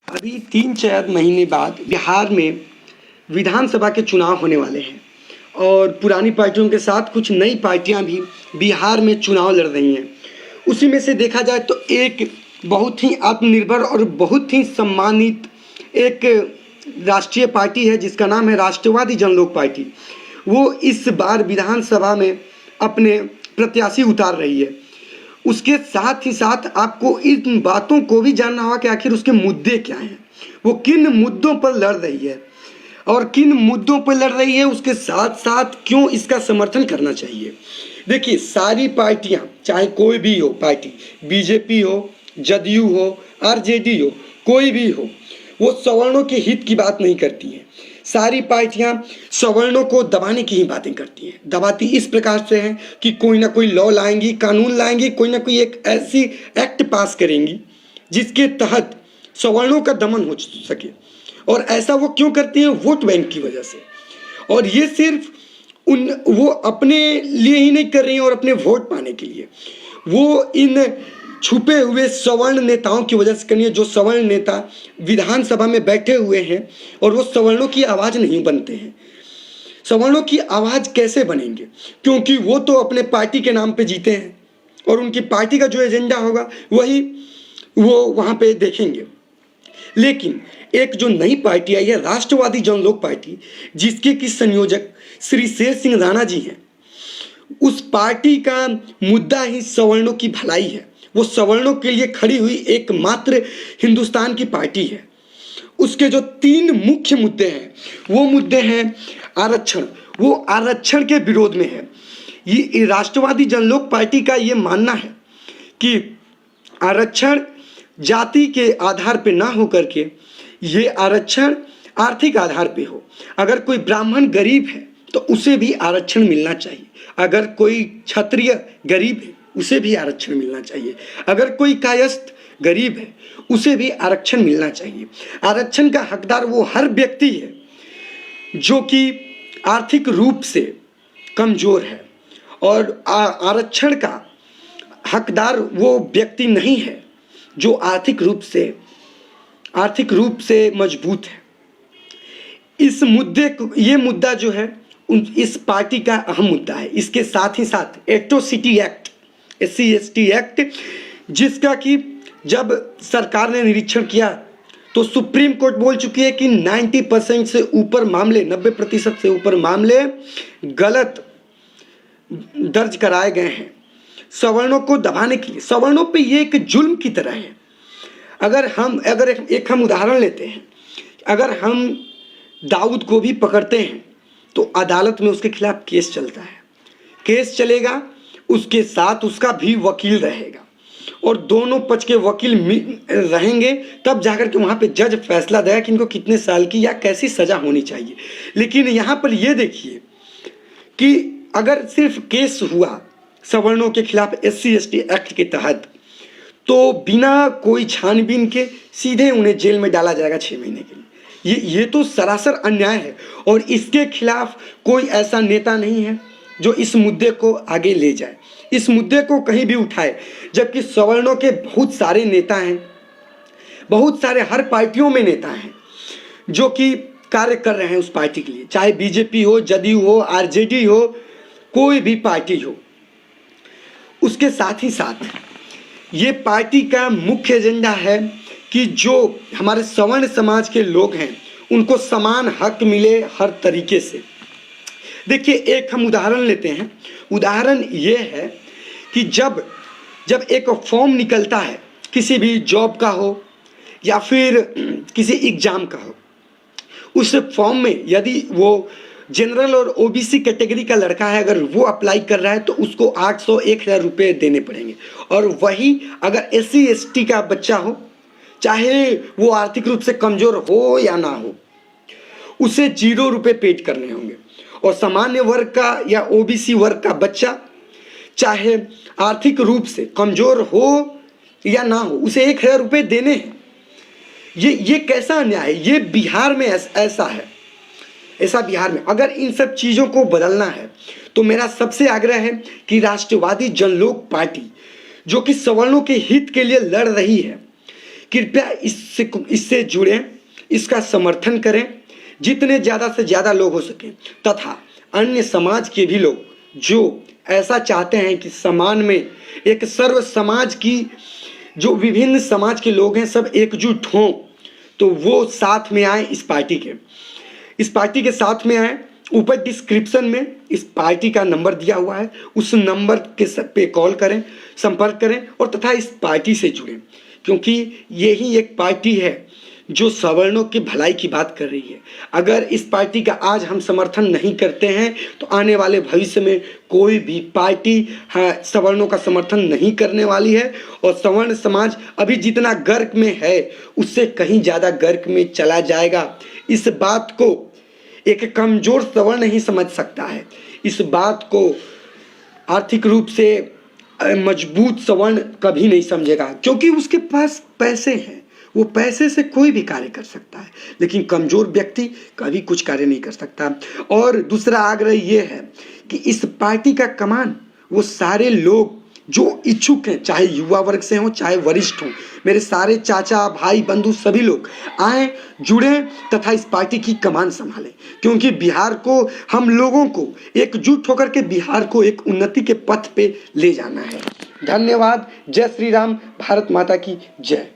अभी 3-4 महीने बाद बिहार में विधानसभा के चुनाव होने वाले हैं और पुरानी पार्टियों के साथ कुछ नई पार्टियां भी बिहार में चुनाव लड़ रही हैं। उसी में से देखा जाए तो एक बहुत ही आत्मनिर्भर और बहुत ही सम्मानित एक राष्ट्रीय पार्टी है जिसका नाम है राष्ट्रवादी जनलोक पार्टी। वो इस बार विधानसभा में अपने प्रत्याशी उतार रही है। उसके साथ ही साथ आपको इन बातों को भी जानना होगा कि आखिर उसके मुद्दे क्या हैं, वो किन मुद्दों पर लड़ रही है और किन मुद्दों पर लड़ रही है, उसके साथ साथ क्यों इसका समर्थन करना चाहिए। देखिए, सारी पार्टियां, चाहे कोई भी हो पार्टी, बीजेपी हो, जदयू हो, आरजेडी हो, कोई भी हो, वो सवर्णों के हित की बात नहीं करती हैं। सारी पार्टियां सवर्णों को दबाने की ही बातें करती हैं। दबाती इस प्रकार से हैं कि कोई ना कोई लॉ लाएंगी, कानून लाएंगी, कोई ना कोई एक ऐसी एक्ट पास करेंगी जिसके तहत सवर्णों का दमन हो सके। और ऐसा वो क्यों करती हैं? वोट बैंक की वजह से। और ये सिर्फ वो अपने लिए ही नहीं कर रही हैं और अपने वोट पाने के लिए, वो इन छुपे हुए सवर्ण नेताओं की वजह से करनी है, जो सवर्ण नेता विधानसभा में बैठे हुए हैं और वो सवर्णों की आवाज़ नहीं बनते हैं। सवर्णों की आवाज़ कैसे बनेंगे? क्योंकि वो तो अपने पार्टी के नाम पे जीते हैं और उनकी पार्टी का जो एजेंडा होगा वही वो वहाँ पे देखेंगे। लेकिन एक जो नई पार्टी आई है राष्ट्रवादी जनलोक पार्टी, जिसके की संयोजक श्री शेर सिंह राणा जी हैं, उस पार्टी का मुद्दा ही सवर्णों की भलाई है। वो सवर्णों के लिए खड़ी हुई एकमात्र हिंदुस्तान की पार्टी है। उसके जो 3 मुख्य मुद्दे हैं, वो मुद्दे हैं आरक्षण। वो आरक्षण के विरोध में है। ये राष्ट्रवादी जनलोक पार्टी का ये मानना है कि आरक्षण जाति के आधार पे ना हो करके ये आरक्षण आर्थिक आधार पे हो। अगर कोई ब्राह्मण गरीब है तो उसे भी आरक्षण मिलना चाहिए। अगर कोई क्षत्रिय गरीब है उसे भी आरक्षण मिलना चाहिए। अगर कोई कायस्थ गरीब है उसे भी आरक्षण मिलना चाहिए। आरक्षण का हकदार वो हर व्यक्ति है जो कि आर्थिक रूप से कमज़ोर है, और आरक्षण का हकदार वो व्यक्ति नहीं है जो आर्थिक रूप से मजबूत है। इस मुद्दे को, ये मुद्दा जो है इस पार्टी का अहम मुद्दा है। इसके साथ ही साथ एट्रोसिटी एक्ट, SC/ST एक्ट, जिसका कि जब सरकार ने निरीक्षण किया तो सुप्रीम कोर्ट बोल चुकी है कि 90% से ऊपर मामले, 90% से ऊपर मामले गलत दर्ज कराए गए हैं सवर्णों को दबाने के लिए। सवर्णों पे ये एक जुल्म की तरह है। अगर एक हम उदाहरण लेते हैं, अगर हम दाऊद को भी पकड़ते हैं तो अदालत में उसके खिलाफ केस चलता है। केस चलेगा, उसके साथ उसका भी वकील रहेगा और दोनों पक्ष के वकील रहेंगे, तब जाकर के वहाँ पे जज फैसला देगा कि इनको कितने साल की या कैसी सज़ा होनी चाहिए। लेकिन यहाँ पर ये देखिए कि अगर सिर्फ केस हुआ सवर्णों के खिलाफ SC/ST एक्ट के तहत, तो बिना कोई छानबीन के सीधे उन्हें जेल में डाला जाएगा 6 महीने के लिए। ये तो सरासर अन्याय है और इसके खिलाफ कोई ऐसा नेता नहीं है जो इस मुद्दे को आगे ले जाए, इस मुद्दे को कहीं भी उठाए। जबकि सवर्णों के बहुत सारे नेता हैं, बहुत सारे हर पार्टियों में नेता हैं जो कि कार्य कर रहे हैं उस पार्टी के लिए, चाहे बीजेपी हो, जदयू हो, आरजेडी हो, कोई भी पार्टी हो। उसके साथ ही साथ ये पार्टी का मुख्य एजेंडा है कि जो हमारे सवर्ण समाज के लोग हैं उनको समान हक मिले हर तरीके से। देखिए, एक हम उदाहरण लेते हैं। उदाहरण ये है कि जब एक फॉर्म निकलता है किसी भी जॉब का हो या फिर किसी एग्ज़ाम का हो, उस फॉर्म में यदि वो जनरल और OBC कैटेगरी का लड़का है, अगर वो अप्लाई कर रहा है तो उसको 800-1000 रुपये देने पड़ेंगे। और वही अगर SC/ST का बच्चा हो, चाहे वो आर्थिक रूप से कमज़ोर हो या ना हो, उसे 0 रुपये पेड करने होंगे। और सामान्य वर्ग का या OBC वर्ग का बच्चा, चाहे आर्थिक रूप से कमज़ोर हो या ना हो, उसे 1000 रुपये देने हैं। ये कैसा अन्याय है? ये बिहार में ऐसा है, ऐसा बिहार में। अगर इन सब चीज़ों को बदलना है तो मेरा सबसे आग्रह है कि राष्ट्रवादी जनलोक पार्टी, जो कि सवर्णों के हित के लिए लड़ रही है, कृपया इससे जुड़ें, इसका समर्थन करें जितने ज़्यादा से ज़्यादा लोग हो सकें, तथा अन्य समाज के भी लोग जो ऐसा चाहते हैं कि समाज में एक सर्व समाज की, जो विभिन्न समाज के लोग हैं सब एकजुट हों, तो वो साथ में आए, इस पार्टी के साथ में आए। ऊपर डिस्क्रिप्शन में इस पार्टी का नंबर दिया हुआ है, उस नंबर के पे कॉल करें, संपर्क करें और तथा इस पार्टी से जुड़ें, क्योंकि यही एक पार्टी है जो सवर्णों की भलाई की बात कर रही है। अगर इस पार्टी का आज हम समर्थन नहीं करते हैं तो आने वाले भविष्य में कोई भी पार्टी सवर्णों का समर्थन नहीं करने वाली है, और सवर्ण समाज अभी जितना गर्क में है उससे कहीं ज़्यादा गर्क में चला जाएगा। इस बात को एक कमज़ोर सवर्ण नहीं समझ सकता है, इस बात को आर्थिक रूप से मजबूत सवर्ण कभी नहीं समझेगा, क्योंकि उसके पास पैसे हैं, वो पैसे से कोई भी कार्य कर सकता है, लेकिन कमज़ोर व्यक्ति कभी कुछ कार्य नहीं कर सकता। और दूसरा आग्रह ये है कि इस पार्टी का कमान वो सारे लोग जो इच्छुक हैं, चाहे युवा वर्ग से हों चाहे वरिष्ठ हों, मेरे सारे चाचा भाई बंधु सभी लोग आए, जुड़ें तथा इस पार्टी की कमान संभालें, क्योंकि बिहार को, हम लोगों को एकजुट होकर के बिहार को एक उन्नति के पथ पे ले जाना है। धन्यवाद। जय श्री राम। भारत माता की जय।